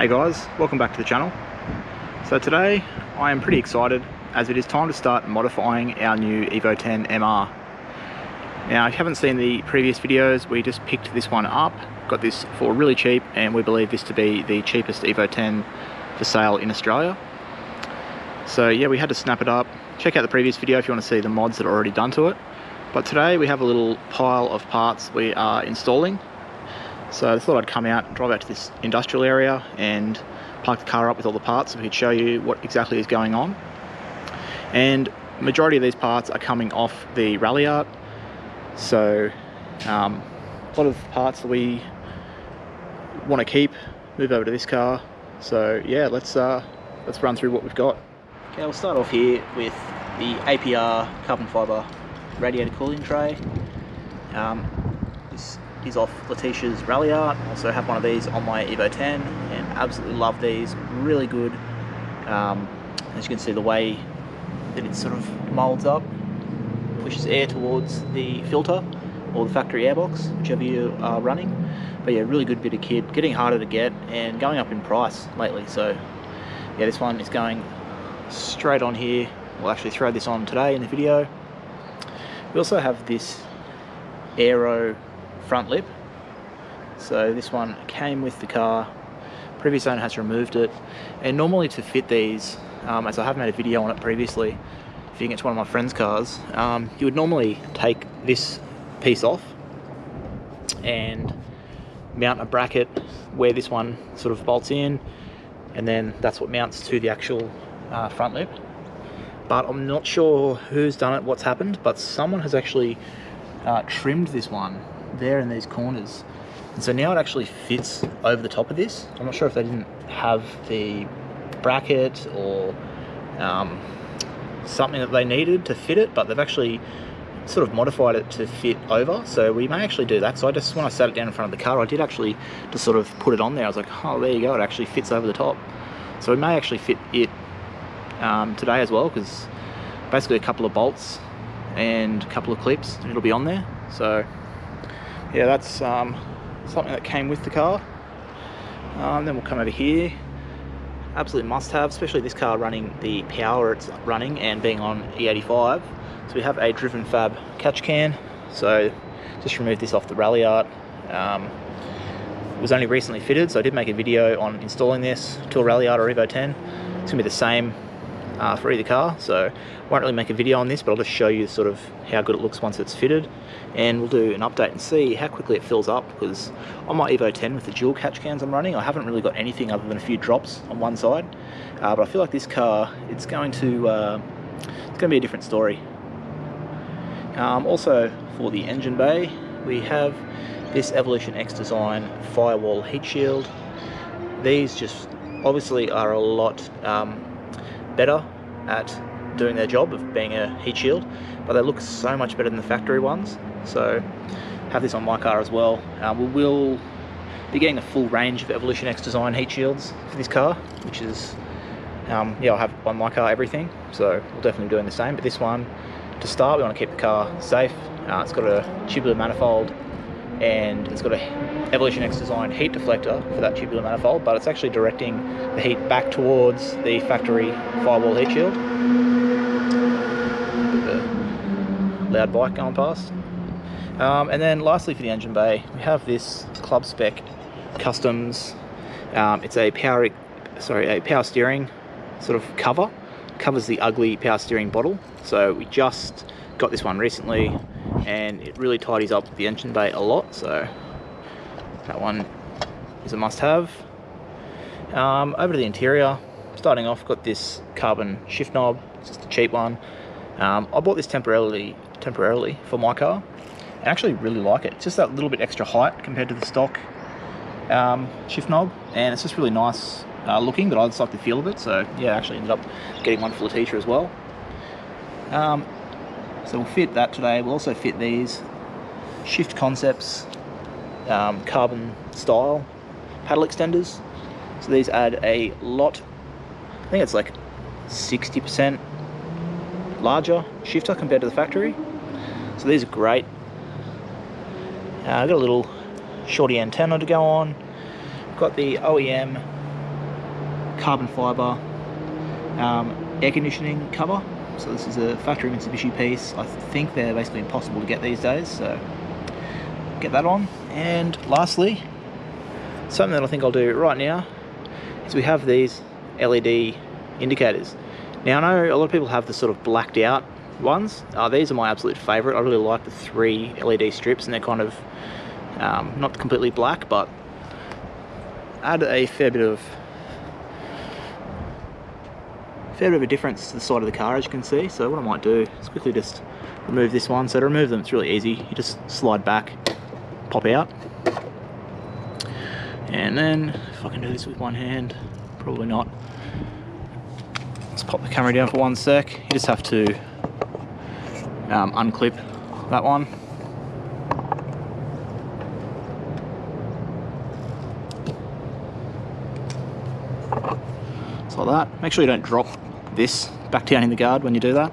Hey guys, welcome back to the channel. So today I am pretty excited as it is time to start modifying our new Evo X MR. Now if you haven't seen the previous videos, we just picked this one up, got this for really cheap, and we believe this to be the cheapest Evo X for sale in Australia. So yeah, we had to snap it up. Check out the previous video if you want to see the mods that are already done to it. But today we have a little pile of parts we are installing. So I thought I'd come out, drive out to this industrial area and park the car up with all the parts so we could show you what exactly is going on. And the majority of these parts are coming off the Radiator. So a lot of parts that we want to keep, move over to this car. So yeah, let's run through what we've got. Okay, we'll start off here with the APR carbon fibre radiator cooling tray. This is off Letitia's Radiator. Also have one of these on my Evo X and absolutely love these, really good. As you can see, the way that it sort of molds up, pushes air towards the filter or the factory airbox, whichever you are running. But yeah, really good bit of kit, getting harder to get and going up in price lately. So yeah, this one is going straight on here. We'll actually throw this on today in the video. We also have this aero front lip. So this one came with the car, previous owner has removed it, and normally to fit these, as I have made a video on it previously, if you get to one of my friend's cars, you would normally take this piece off and mount a bracket where this one sort of bolts in, and then that's what mounts to the actual front lip. But I'm not sure who's done it, what's happened, but someone has actually trimmed this one there in these corners, and so now it actually fits over the top of this. I'm not sure if they didn't have the bracket or something that they needed to fit it, but they've actually sort of modified it to fit over, so we may actually do that. So I just, when I sat it down in front of the car, I did actually just sort of put it on there. I was like, oh, there you go, it actually fits over the top. So we may actually fit it today as well, because basically a couple of bolts and a couple of clips, and it'll be on there. So yeah, that's something that came with the car. Then we'll come over here. Absolute must-have, especially this car running the power it's running and being on E85. So we have a driven Fab Catch Can. So just removed this off the Radiator. It was only recently fitted, so I did make a video on installing this to a Radiator or Evo X. It's gonna be the same for either car, so I won't really make a video on this, but I'll just show you sort of how good it looks once it's fitted, and we'll do an update and see how quickly it fills up, because on my Evo X with the dual catch cans I'm running, I haven't really got anything other than a few drops on one side, but I feel like this car, it's going to be a different story. Also for the engine bay, we have this Evolution X Design Firewall heat shield. These just obviously are a lot better at doing their job of being a heat shield, but they look so much better than the factory ones. So have this on my car as well. We will be getting a full range of Evolution X Design heat shields for this car, which is yeah, I'll have on my car everything, so we'll definitely be doing the same. But this one, to start, we want to keep the car safe. It's got a tubular manifold, and it's got a Evolution X Design heat deflector for that tubular manifold, but it's actually directing the heat back towards the factory Firewall heat shield. Bit loud bike going past. And then lastly for the engine bay, we have this Club Spec Customs. It's a power steering sort of cover. Covers the ugly power steering bottle. So we just got this one recently, and it really tidies up the engine bay a lot, so that one is a must-have. Over to the interior, starting off, got this carbon shift knob. It's just a cheap one. I bought this temporarily for my car. I actually really like it. It's just that little bit extra height compared to the stock shift knob, and it's just really nice looking, but I just like the feel of it. So yeah, I actually ended up getting one for Letitia as well. So we'll fit that today. We'll also fit these Shift Concepts carbon style paddle extenders. So these add a lot, I think it's like 60% larger shifter compared to the factory. So these are great. I've got a little shorty antenna to go on. Got the OEM carbon fibre air conditioning cover. So this is a factory Mitsubishi piece. I think they're basically impossible to get these days, so get that on. And lastly, something that I think I'll do right now is we have these LED indicators. Now I know a lot of people have the sort of blacked out ones. These are my absolute favourite. I really like the 3 LED strips, and they're kind of not completely black, but add a fair bit of a difference to the side of the car, as you can see. So what I might do is quickly just remove this one. So to remove them, it's really easy. You just slide back, pop out, and then if I can do this with one hand, probably not. Let's pop the camera down for 1 sec. You just have to unclip that one. Just like that. Make sure you don't drop this back down in the guard when you do that.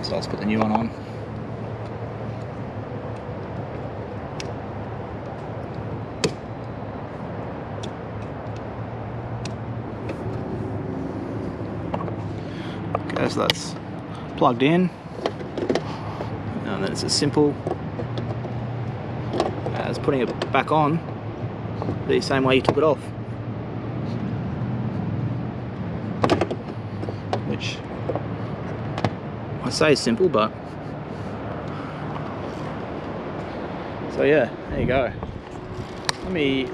So I'll just put the new one on. Okay, so that's plugged in, and then it's as simple as putting it back on the same way you took it off. Which I say is simple, but so yeah, there you go. Let me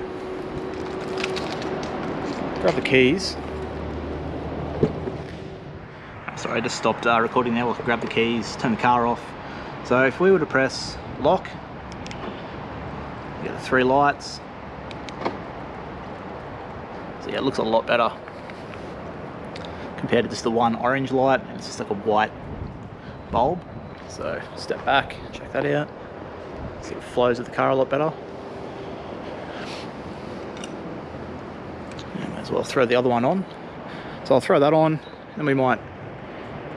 grab the keys. Sorry, I just stopped recording there. We'll grab the keys, turn the car off. So if we were to press lock, you get the 3 lights. So yeah, it looks a lot better compared to just the one orange light, and it's just like a white bulb. So step back, check that out. See, it flows with the car a lot better. And may as well throw the other one on. So I'll throw that on, and we might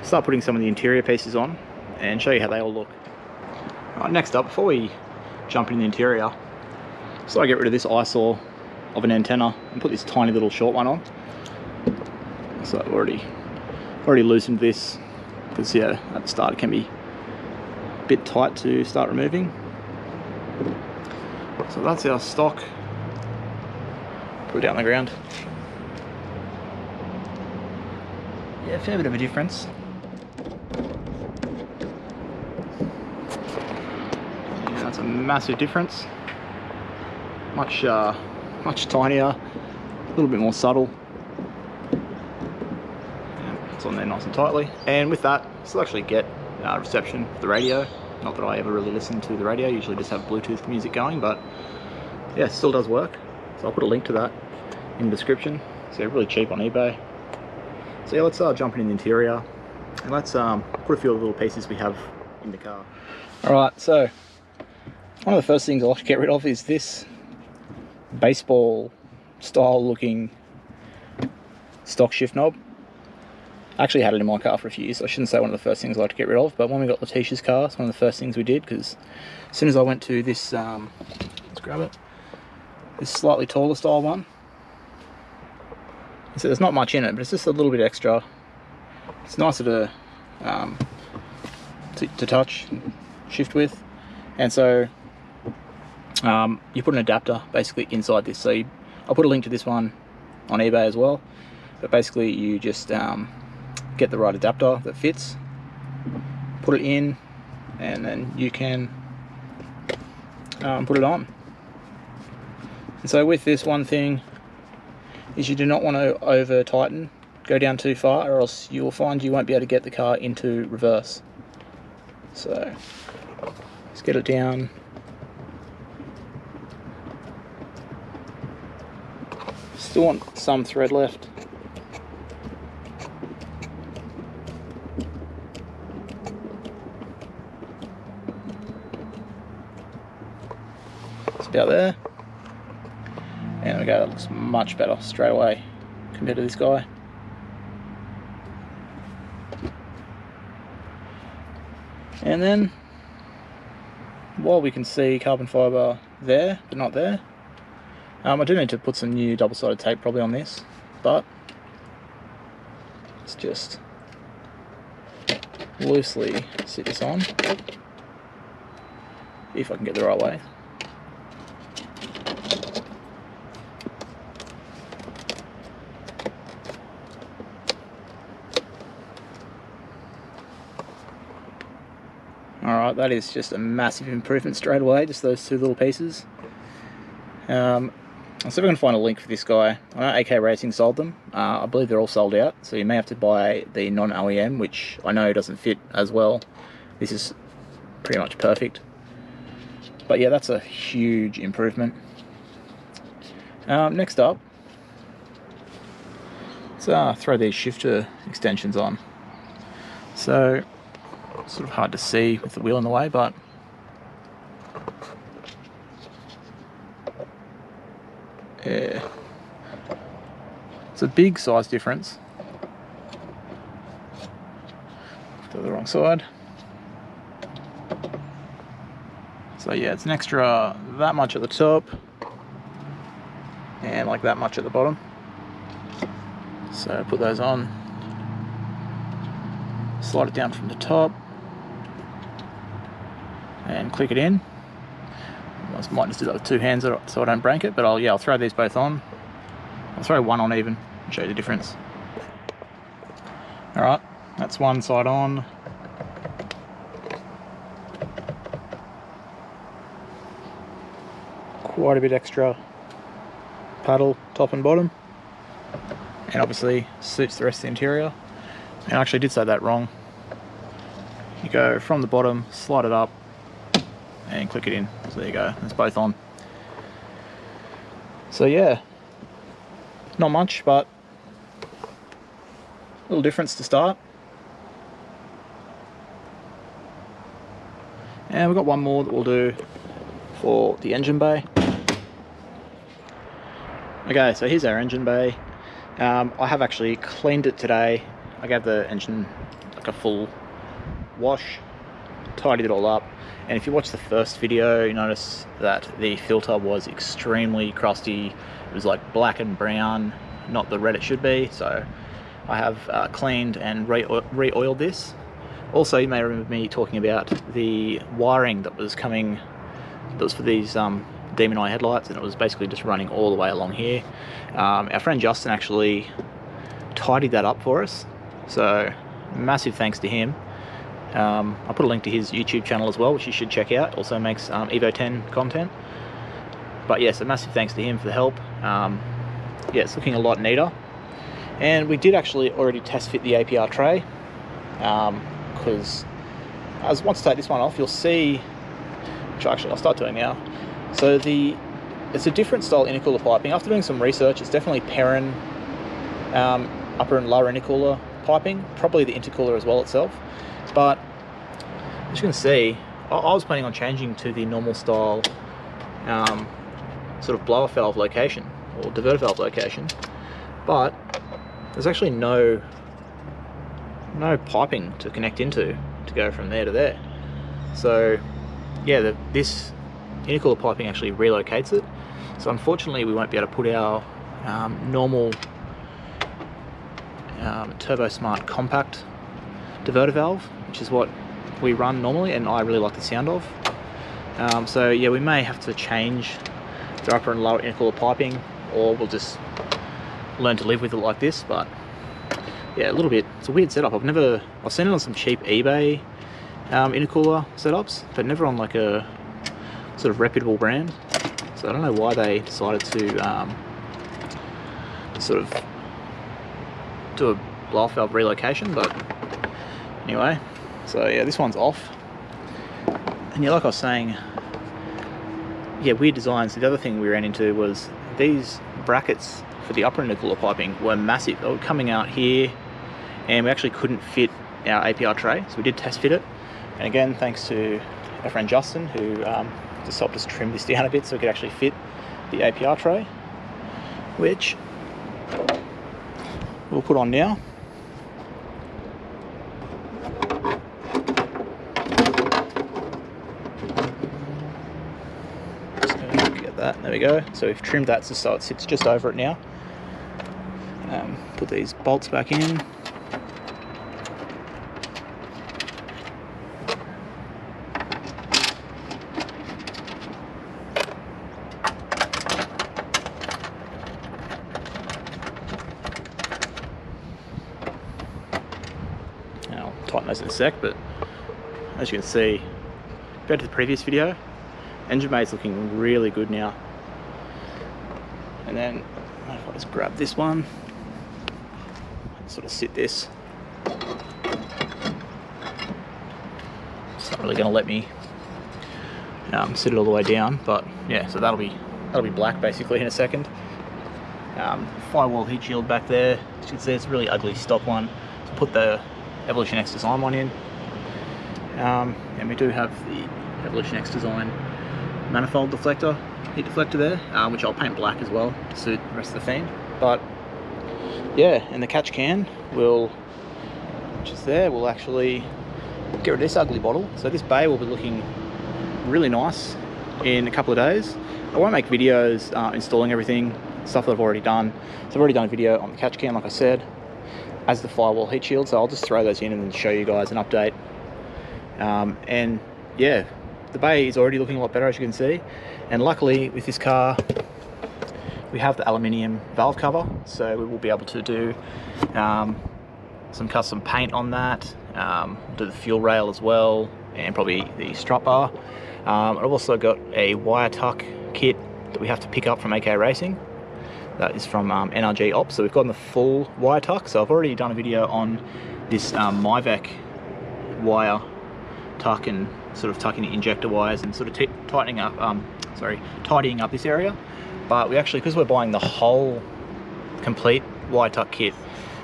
start putting some of the interior pieces on and show you how they all look. Right, next up, before we jump in the interior, so I get rid of this eyesore of an antenna and put this tiny little short one on. So I've already loosened this, because yeah, at the start it can be a bit tight to start removing. So that's our stock. Put it down on the ground. Yeah, a fair bit of a difference. Yeah, that's a massive difference. Much tinier, a little bit more subtle. It's on there nice and tightly, and with that, still actually get reception for the radio. Not that I ever really listen to the radio, usually just have Bluetooth music going, but yeah, it still does work. So I'll put a link to that in the description. So they're really cheap on eBay. So yeah, let's jump in the interior, and let's put a few of the little pieces we have in the car. Alright, so one of the first things I like to get rid of is this baseball style looking stock shift knob. I actually had it in my car for a few years, so I shouldn't say one of the first things I like to get rid of, but when we got Letitia's car, it's one of the first things we did, because as soon as I went to this, let's grab it, this slightly taller style one, so there's not much in it, but it's just a little bit extra. It's nicer to touch, shift with, and so you put an adapter basically inside this. So I'll put a link to this one on eBay as well, but basically you just get the right adapter that fits, put it in, and then you can put it on. And so with this, one thing is you do not want to over tighten, go down too far, or else you will find you won't be able to get the car into reverse. So let's get it down. Still want some thread left. It's about there. And there we go, that looks much better straight away compared to this guy. And then, while we can see carbon fibre there, but not there, I do need to put some new double-sided tape probably on this. but let's just loosely sit this on, if I can get the right way. Alright, that is just a massive improvement straight away, just those two little pieces. I'll see if I can find a link for this guy. I know AK Racing sold them. I believe they're all sold out, so you may have to buy the non-OEM, which I know doesn't fit as well. This is pretty much perfect. But yeah, that's a huge improvement. Next up, let's throw these shifter extensions on. So, sort of hard to see with the wheel in the way, but yeah, it's a big size difference. To the wrong side. So yeah, it's an extra that much at the top and like that much at the bottom. So put those on, slide it down from the top and click it in. I might just do that with two hands so I don't break it, but I'll throw these both on. I'll throw one on even and show you the difference. Alright, that's one side on. Quite a bit extra paddle top and bottom, and obviously suits the rest of the interior. And I actually did say that wrong. You go from the bottom, slide it up and click it in. So there you go, it's both on. So yeah, not much, but a little difference to start. And we've got one more that we'll do for the engine bay. Okay, so here's our engine bay. I have actually cleaned it today. I gave the engine like a full wash, tidied it all up, and if you watch the first video, you notice that the filter was extremely crusty. It was like black and brown, not the red it should be. So I have cleaned and re-oiled this. Also, you may remember me talking about the wiring that was coming, that was for these Demon Eye headlights, and it was basically just running all the way along here. Our friend Justin actually tidied that up for us, so massive thanks to him. I'll put a link to his YouTube channel as well, which you should check out. Also makes Evo 10 content. But yeah, so massive thanks to him for the help. Yeah, it's looking a lot neater. And we did actually already test fit the APR tray, because once I take this one off, you'll see, which actually I'll start doing now. So it's a different style intercooler piping. After doing some research, it's definitely Perrin upper and lower intercooler piping, probably the intercooler as well itself. But as you can see, I was planning on changing to the normal style sort of blower valve location or diverter valve location, but there's actually no piping to connect into to go from there to there. So yeah, this intercooler piping actually relocates it. So unfortunately we won't be able to put our normal Turbo Smart compact diverter valve, which is what we run normally and I really like the sound of. So yeah, we may have to change the upper and lower intercooler piping, or we'll just learn to live with it like this. But yeah, a little bit, it's a weird setup. I've seen it on some cheap eBay intercooler setups, but never on like a sort of reputable brand. So I don't know why they decided to sort of do a blower valve relocation, but anyway. So yeah, this one's off. And yeah, like I was saying, yeah, weird designs. The other thing we ran into was these brackets for the upper intercooler piping were massive. They were coming out here, and we actually couldn't fit our APR tray, so we did test fit it. And again, thanks to our friend Justin, who just helped us trim this down a bit so we could actually fit the APR tray, which we'll put on now. Just going to get that. There we go. So we've trimmed that so it sits just over it now. Put these bolts back in. I'll tighten those in a sec, but as you can see, compared to the previous video, engine bay's looking really good now. And then if I just grab this one, sort of sit this. It's not really going to let me sit it all the way down, but yeah, so that'll be black basically in a second. Firewall heat shield back there. As you can see, it's a really ugly stock one. So put the Evolution X Design one in, and we do have the Evolution X Design manifold deflector, heat deflector there, which I'll paint black as well to suit the rest of the theme. But yeah, and the catch can which is there, will actually get rid of this ugly bottle. So this bay will be looking really nice in a couple of days. I won't make videos installing everything, stuff that I've already done. So I've already done a video on the catch can, like I said, as the Firewall heat shield. So I'll just throw those in and then show you guys an update. And yeah, the bay is already looking a lot better, as you can see. And luckily with this car, we have the aluminium valve cover, so we will be able to do some custom paint on that, do the fuel rail as well, and probably the strut bar. I've also got a wire tuck kit that we have to pick up from AK Racing. That is from NRG Ops, so we've gotten the full wire tuck. So I've already done a video on this Myvac wire tuck and sort of tucking the injector wires and sort of tidying up this area. But we actually, because we're buying the whole complete wire tuck kit,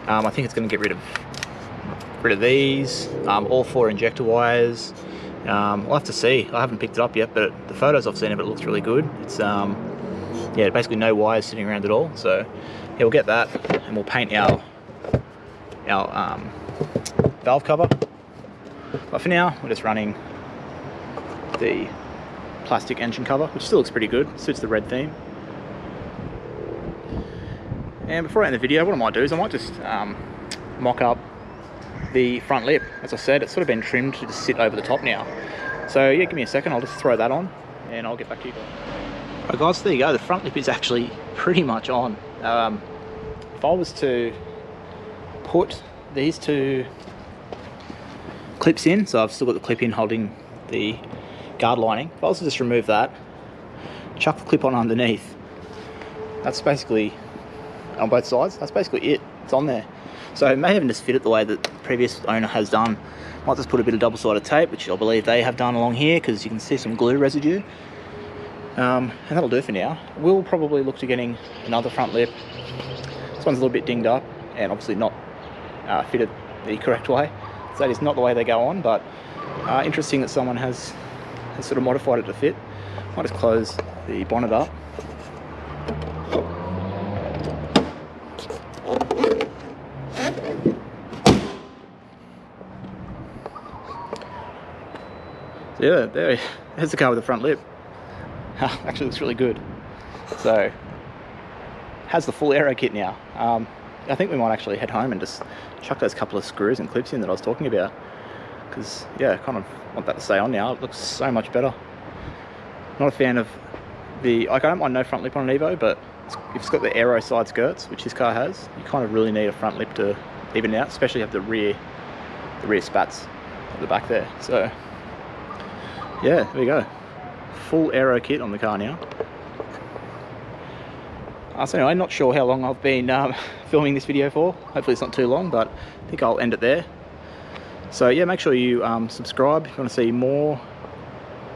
I think it's going to get rid of these, all 4 injector wires. We'll have to see. I haven't picked it up yet, but the photos I've seen of it looks really good. It's yeah, basically no wires sitting around at all. So yeah, we'll get that, and we'll paint our valve cover. But for now, we're just running the plastic engine cover, which still looks pretty good. Suits the red theme. And before I end the video, what I might do is I might just mock up the front lip. As I said, it's sort of been trimmed to just sit over the top now. So yeah, give me a second, I'll just throw that on and I'll get back to you guys. Alright guys, there you go, the front lip is actually pretty much on. If I was to put these 2 clips in, so I've still got the clip in holding the guard lining. If I was to just remove that, chuck the clip on underneath, that's basically, on both sides, that's basically it. It's on there. So it may even just fit it the way that the previous owner has done. Might just put a bit of double-sided tape, which I believe they have done along here, because you can see some glue residue. And that'll do for now. We'll probably look to getting another front lip. This one's a little bit dinged up and obviously not fitted the correct way. So that is not the way they go on, but interesting that someone has sort of modified it to fit. Might just close the bonnet up. So yeah, there's the car with the front lip. Actually looks really good. So has the full aero kit now. I think we might actually head home and just chuck those couple of screws and clips in that I was talking about, because yeah, I kind of want that to stay on now. It looks so much better. Not a fan of the, like, I don't mind no front lip on an Evo, but if it's got the aero side skirts, which this car has, you kind of really need a front lip to even it out, especially have the rear spats at the back there. So yeah, there we go. Full aero kit on the car now. So anyway, not sure how long I've been filming this video for. Hopefully it's not too long, but I think I'll end it there. So yeah, make sure you subscribe if you want to see more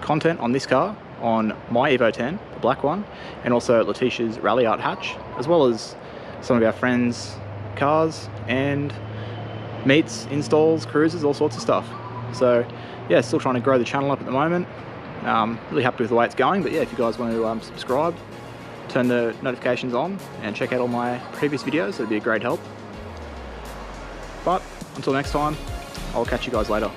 content on this car, on my Evo 10, the black one, and also Letitia's Rally Art hatch, as well as some of our friends' cars and meets, installs, cruises, all sorts of stuff. So yeah, still trying to grow the channel up at the moment. Really happy with the way it's going, but yeah, if you guys want to subscribe, turn the notifications on and check out all my previous videos, that'd be a great help. But until next time, I'll catch you guys later.